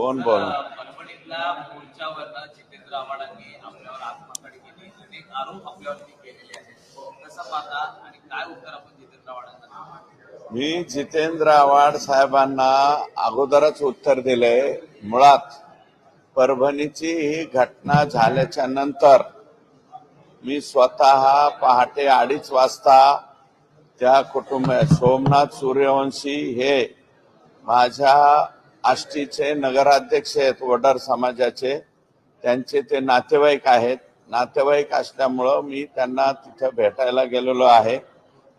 कोण बोल परभणीतल्या मोर्चावरनं जितेंद्र आव्हाडांनी आपल्यावर आत्महत्या केली, अनेक आरोप आपल्यावरती केलेले आहेत, कसं पाहता आणि काय उत्तर आपण जितेंद्र आव्हाडांना? मी जितेंद्र आव्हाड साहेबांना अगोदरच उत्तर दिले. मुळात परभणीची ही घटना झाल्याच्या नंतर मी स्वतः पहाटे 2:30 वाजता त्या सोमनाथ सूर्यवंशी हे माझ्या आष्टीचे नगराध्यक्ष आहेत, वडार समाजाचे, त्यांचे ते नातेवाईक आहेत. नातेवाईक असल्यामुळं मी त्यांना तिथे भेटायला गेलेलो आहे.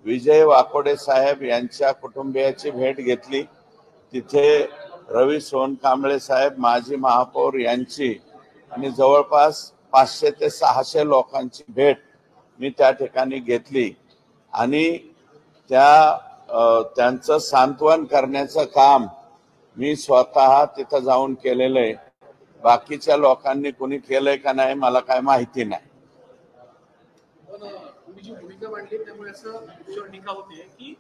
विजय वाकोडे साहेब यांच्या कुटुंबियाची भेट घेतली. तिथे रवी सोनकांबळे साहेब माजी महापौर यांची आणि जवळपास 500 ते 600 लोकांची भेट मी त्या ठिकाणी घेतली आणि त्यांचं सांत्वन करण्याचं काम मी स्वतः तिथं जाऊन केलेलं आहे. बाकीच्या लोकांनी कोणी केलंय का नाही मला काय माहिती नाही. तुम्ही जी भूमिका मांडली त्यामुळे असं टीका होते की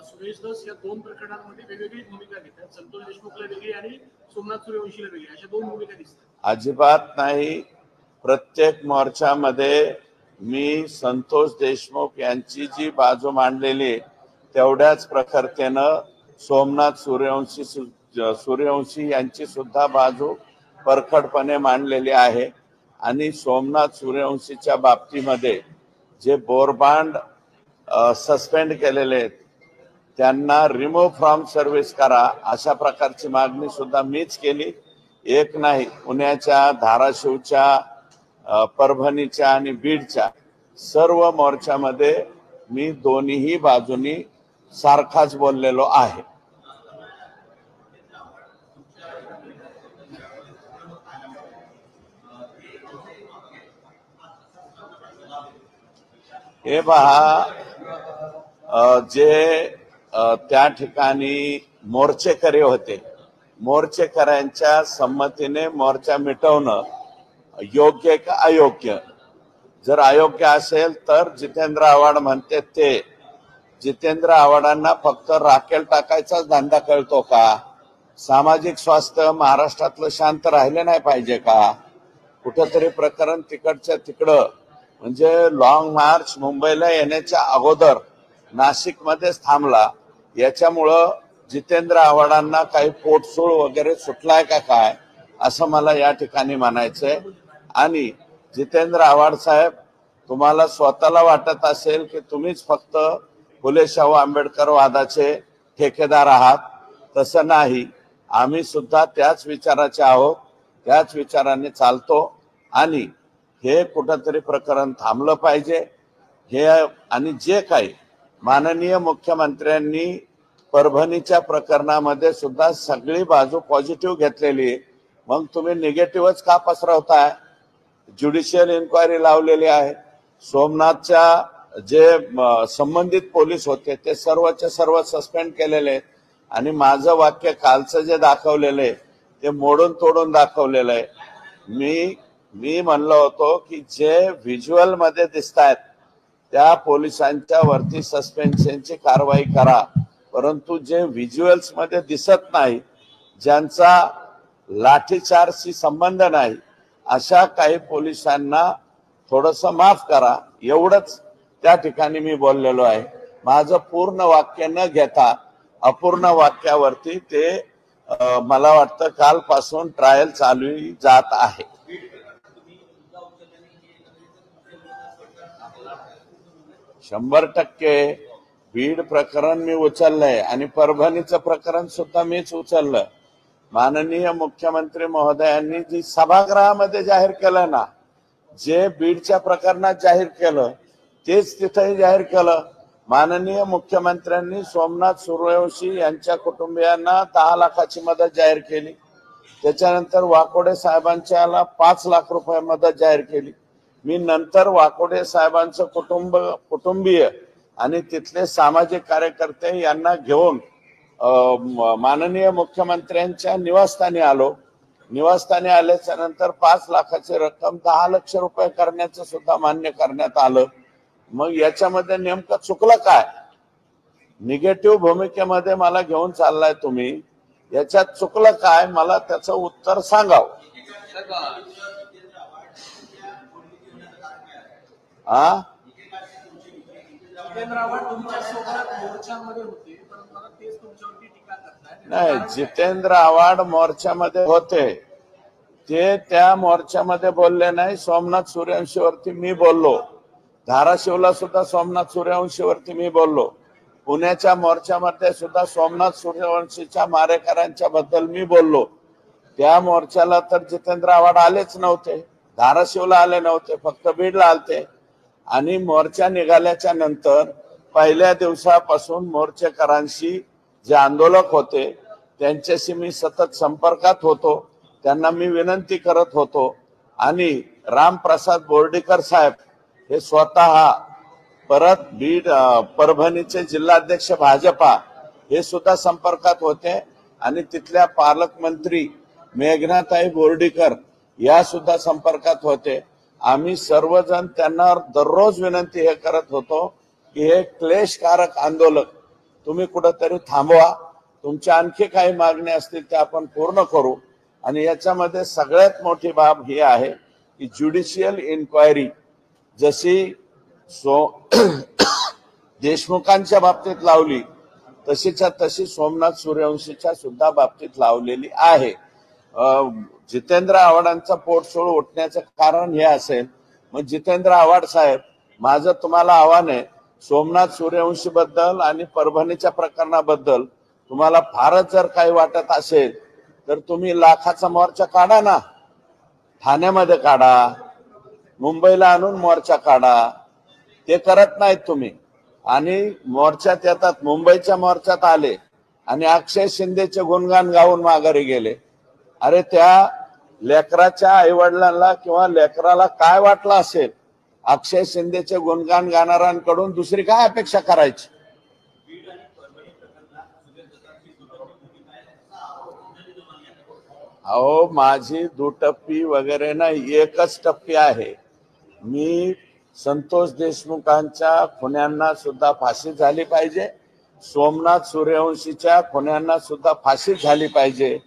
सुरेश धस या 2 प्रकरणांमध्ये वेगवेगळी भूमिका घेतात, संतोष देशमुखला वेगळी आणि सोमनाथ सूर्यवंशीला वेगळी, अशा 2 भूमिका दिसतात. अजिबात नाही. प्रत्येक मोर्चामध्ये मी संतोष देशमुख यांची जी बाजू मांडलेली तेवढ्याच प्रखरतेनं सोमनाथ सूर्यवंशी यांची सुद्धा बाजू परखडपणे मांडलेली आहे. आणि सोमनाथ सूर्यवंशीच्या बाबतीमध्ये जे बोरबांड सस्पेंड केलेले आहेत त्यांना रिमूव्ह फ्रॉम सर्व्हिस करा अशा प्रकारची मागणी सुद्धा मीच केली. एक नाही, पुण्याच्या, धाराशिवच्या, परभणीच्या आणि बीडच्या सर्व मोर्चामध्ये मी दोन्ही बाजूनी सारखाच बोललेलो आहे. हे पहा, जे त्या ठिकाणी मोर्चेकरी होते, मोर्चेकऱ्यांच्या संमतीने मोर्चा मिटवणं योग्य का अयोग्य? जर अयोग्य असेल तर जितेंद्र आव्हाड म्हणते ते जितेंद्र आव्हाडांना फक्त राखेल टाकायचाच धंदा कळतो का? सामाजिक स्वास्थ्य महाराष्ट्रातलं शांत राहिले नाही पाहिजे का? कुठंतरी प्रकरण तिकडच्या तिकडं म्हणजे लॉंग मार्च मुंबईला येण्याच्या अगोदर नाशिकमध्येच थांबला. याच्यामुळं जितेंद्र आव्हाडांना काही पोटसूळ वगैरे सुटलाय का काय असं मला या ठिकाणी म्हणायचंय. आणि जितेंद्र आव्हाड साहेब, तुम्हाला स्वतःला वाटत असेल की तुम्हीच फक्त फुले शाहू आंबेडकर वादाचे ठेकेदार आहात, तसं नाही. आम्ही सुद्धा त्याच विचाराचे आहोत, त्याच विचाराने चालतो आणि हे कुठंतरी प्रकरण थांबलं पाहिजे. हे आणि जे काही माननीय मुख्यमंत्र्यांनी परभणीच्या प्रकरणामध्ये सुद्धा सगळी बाजू पॉझिटिव्ह घेतलेली, मग तुम्ही निगेटिव्हच का पसरवताय? ज्युडिशियल इन्क्वायरी लावलेली आहे. सोमनाथच्या जे संबंधित पोलीस होते ते सर्वच्या सर्व सस्पेंड केलेले आहेत आणि माझं वाक्य कालचं जे दाखवलेलं आहे ते मोडून तोडून दाखवलेलं आहे. मी म्हणलो होतो की जे व्हिज्युअल मध्ये दिसतायत त्या पोलिसांच्या वरती सस्पेन्शनची कारवाई करा, परंतु जे व्हिज्युअल्स मध्ये दिसत नाही, ज्यांचा लाठीचार्जशी संबंध नाही, अशा काही पोलिसांना थोडंसं माफ करा, एवढंच त्या ठिकाणी मी बोललेलो आहे. माझं पूर्ण वाक्य न घेता अपूर्ण वाक्यावरती ते मला वाटतं कालपासून ट्रायल चालू जात आहे. 100% बीड प्रकरण मी उचललंय आणि परभणीचं प्रकरण सुद्धा मीच उचललं. माननीय मुख्यमंत्री महोदयांनी जी सभागृहामध्ये जाहीर केलं ना, जे बीडच्या प्रकरणात जाहीर केलं तेच तिथेही जाहीर केलं. माननीय मुख्यमंत्र्यांनी सोमनाथ सूर्यवंशी यांच्या कुटुंबियांना 10 लाखाची मदत जाहीर केली. त्याच्यानंतर वाकोडे साहेबांच्याला 5 लाख रुपये मदत जाहीर केली. मी नंतर वाकोडे साहेबांचं कुटुंबीय आणि तिथले सामाजिक कार्यकर्ते यांना घेऊन माननीय मुख्यमंत्र्यांच्या निवासस्थानी आलो. निवासस्थानी आल्याच्या नंतर 5 लाखाची रक्कम 10 लाख रुपये करण्याचं सुद्धा मान्य करण्यात आलं. मग याच्यामध्ये नेमकं चुकलं काय? निगेटिव्ह भूमिकेमध्ये मला घेऊन चाललाय तुम्ही. याच्यात चुकलं काय, मला त्याचं उत्तर सांगावं. हा, जितेंद्र आव्हाड तुमच्यासोबत मोर्चामध्ये होते, परंतु मला तेच तुमच्यावरती टीका करतायत. नाही, जितेंद्र आव्हाड मोर्चामध्ये होते, ते त्या मोर्चामध्ये बोलले नाही. सोमनाथ सूर्यवंशीवरती मी बोललो, धाराशिवला सुद्धा सोमनाथ सूर्यवंशीवरती मी बोललो, पुण्याच्या मोर्चामध्ये सुद्धा सोमनाथ सूर्यवंशीच्या मारेकऱ्यांच्या बद्दल मी बोललो. त्या मोर्चाला तर जितेंद्र आव्हाड आलेच नव्हते, धाराशिवला आले नव्हते, फक्त बीडला आलते. आणि मोर्चा निघाल्याच्या नंतर पहिल्या दिवसापासून मोर्चेकरांशी जे आंदोलक होते त्यांच्याशी मी सतत संपर्कात होतो, त्यांना मी विनंती करत होतो. आणि रामप्रसाद बोर्डीकर साहेब हे स्वतः, परत बीड परभणीचे जिल्हाध्यक्ष भाजपा हे सुद्धा संपर्कात होते. आणि तिथल्या पालकमंत्री मेघनाताई बोर्डीकर या सुद्धा संपर्कात होते. आम्ही सर्वजण त्यांना दररोज विनंती हे करत होतो की हे क्लेशकारक आंदोलन तुम्ही कुठंतरी थांबवा, तुमच्या आणखी काही मागण्या असतील त्या आपण पूर्ण करू. आणि याच्यामध्ये सगळ्यात मोठी बाब ही आहे की ज्युडिशियल इन्क्वायरी जशी देशमुखांच्या बाबतीत लावली तशीच्या तशी सोमनाथ सूर्यवंशीच्या सुद्धा बाबतीत लावलेली आहे. जितेंद्र आव्हाडांचा पोटसोळ उठण्याचं कारण हे असेल. मग जितेंद्र आव्हाड साहेब, माझं तुम्हाला आव्हान आहे, सोमनाथ सूर्यवंशी बद्दल आणि परभणीच्या प्रकरणाबद्दल तुम्हाला फारच जर काही वाटत असेल तर तुम्ही लाखाचा मोर्चा काढा ना, ठाण्यामध्ये काढा, मुंबईला आणून मोर्चा काढा. ते करत नाहीत तुम्ही. आणि मोर्चात येतात, मुंबईच्या मोर्चात आले आणि अक्षय शिंदेचे गुणगान गाऊन माघारी गेले. अरे त्या लेकराच्या आईवडिलांना किंवा लेकराला काय वाटलं असेल, अक्षय शिंदेचे गुणगान गाणाऱ्यांकडून दुसरी काय अपेक्षा करायची. अहो, माझी दुटप्पी वगैरे नाही, एकच टप्पी आहे. मी संतोष देशमुखांच्या खुन्यांना सुद्धा फाशी झाली पाहिजे, सोमनाथ सूर्यवंशीच्या खुन्यांना सुद्धा फाशी झाली पाहिजे,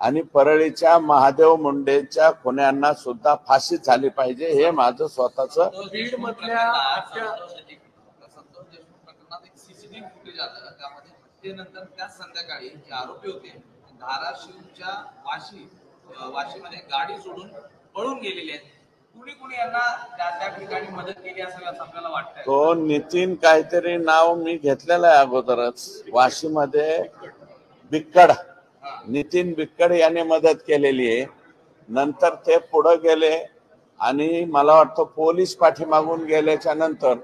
आणि परळीच्या महादेव मुंडेच्या खुन्यांना सुद्धा फाशी झाली पाहिजे. हे माझं स्वतःचं. बीड मधल्या संतोष देशमुख प्रकरणात एक सीसीटीव्ही फुटेज आलं, त्यामध्ये हत्येनंतर त्याच संध्याकाळी जे आरोपी होते धाराशिवच्या वाशीमध्ये गाडी सोडून पळून गेलेले आहेत. कुणी यांना त्या ठिकाणी मदत केली असेल असं आपल्याला वाटतंय. तो नितीन काहीतरी नाव मी घेतलेलं आहे अगोदरच, वाशीमध्ये बिक्कड, नितीन बिक्कड याने मदत केलेली आहे. नंतर ते पुढे गेले आणि मला वाटतं पोलीस पाठीमागून गेल्याच्या नंतर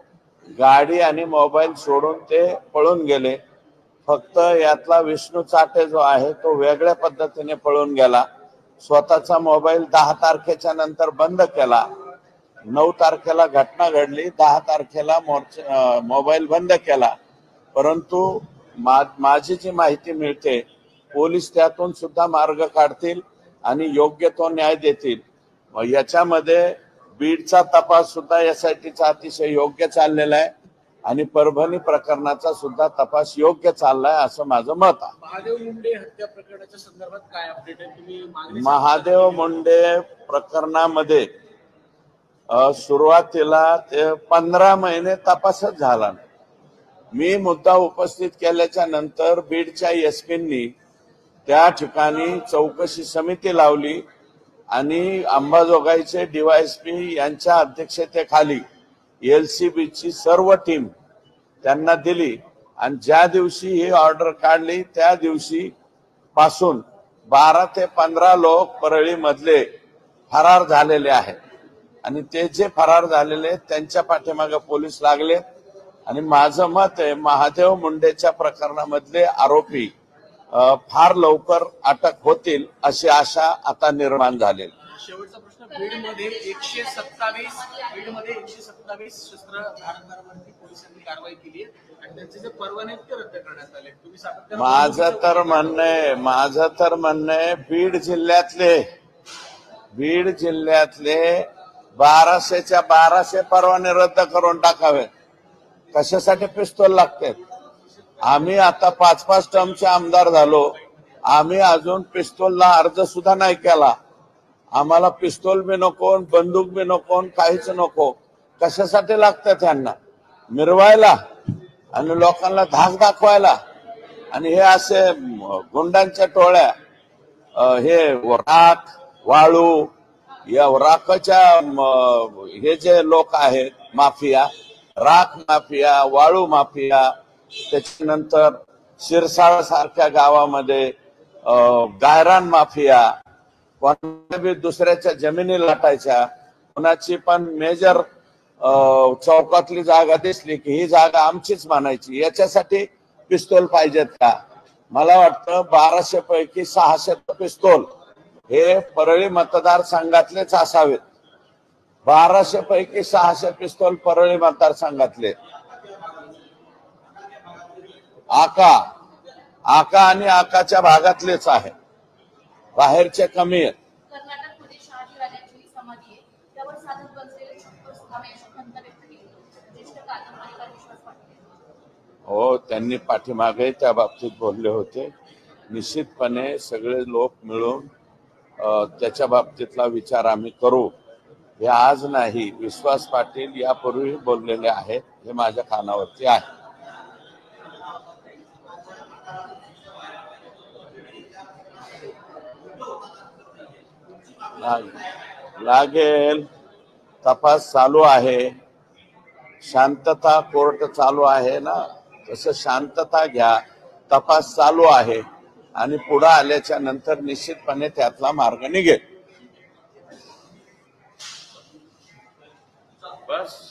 गाडी आणि मोबाईल सोडून ते पळून गेले. फक्त यातला विष्णू चाटे जो आहे तो वेगळ्या पद्धतीने पळून गेला. स्वतःचा मोबाईल 10 तारखेच्या नंतर बंद केला. 9 तारखेला घटना घडली, 10 तारखेला मोबाईल बंद केला. परंतु माझी जी माहिती मिळते, पोलीस त्यातून सुद्धा मार्ग काढतील आणि योग्य तो न्याय देतील. याच्यामध्ये बीडचा तपास सुद्धा एसआयटीचा अतिशय योग्य चाललेला आहे आणि परभणी प्रकरणाचा सुद्धा तपास योग्य चाललाय असं माझं मत आहे. महादेव मुंडे हत्या प्रकरणाच्या संदर्भात काय अपडेट आहे? तुम्ही महादेव मुंडे प्रकरणामध्ये सुरुवातीला ते 15 महिने तपासच झाला नाही. मी मुद्दा उपस्थित केल्याच्या नंतर बीडच्या एसपींनी त्या ठिकाणी चौकशी समिती लावली आणि अंबाजोगाईचे डीवायएसपी यांच्या अध्यक्षतेखाली एलसीबीची सर्व टीम त्यांना दिली. आणि ज्या दिवशी ही ऑर्डर काढली त्या दिवशी पासून 12 ते 15 लोक परळी मधले फरार झालेले आहेत. आणि ते जे फरार झालेले त्यांच्या पाठीमागे पोलीस लागले. आणि माझं मत आहे, महादेव मुंडेच्या प्रकरणामधले आरोपी फार लवकर अटक होतील अशी आशा आता निर्माण झालेली. शेवटचा प्रश्न, बीडमध्ये 127 शस्त्र धारकांवरती पोलिसांनी कारवाई केली आहे आणि त्यांचे जे परवाने ते रद्द करण्यात आले. तुम्ही सातत्याने माझं तर म्हणणं आहे बीड जिल्ह्यातले 1200च्या 1200 परवाने रद्द करून टाकावे. कशासाठी पिस्तूल लागतात? आम्ही आता 5-5 टर्मचे आमदार झालो. आम्ही अजून पिस्तूलला अर्ज सुद्धा नाही केला. आम्हाला पिस्तूल बी नको, बंदूक बी नको, काहीच नको. कशासाठी लागतं त्यांना? मिरवायला आणि लोकांना धाक दाखवायला. आणि हे असे गुंडांच्या टोळ्या, हे राख वाळू या राखाच्या हे जे लोक आहेत माफिया, राख माफिया, वाळू माफिया, त्याच्यानंतर शिरसाळ सारख्या गावामध्ये गायरान माफिया, कोणाला बी दुसऱ्याच्या जमिनी लाटायच्या. कोणाची पण मेजर चौकातली जागा दिसली की ही जागा आमचीच मानायची. याच्यासाठी पिस्तूल पाहिजेत का? मला वाटतं 1200 पैकी 600 पिस्तूल हे परळी मतदारसंघातलेच असावेत. 1200 पैकी 600 पिस्तूल परळी मतदारसंघातले. आका आणि आकाच्या भागातलेच आहे, बाहेरचे कमी आहेत. कर्नाटकमध्ये शहाजीराजांची समाधी आहे, त्यावर साधक बनलेले सुधामे अशी खंत व्यक्त केली. ज्येष्ठ कादंबरीकार विश्वास पाटील हो, त्यांनी पाठीमागे त्या बाबतीत बोलले होते. निश्चितपणे सगळे लोक मिळून त्याच्या बाबतीतला विचार आम्ही करू. हे आज नाही, विश्वास पाटील यापूर्वी बोललेले आहेत, हे माझ्या कानावरती आहे. लागेल, तपास चालू आहे, शांतता, कोर्ट चालू आहे ना, तसं शांतता घ्या. तपास चालू आहे आणि पुढे आल्याच्या नंतर निश्चितपणे त्यातला मार्ग निघेल. बस.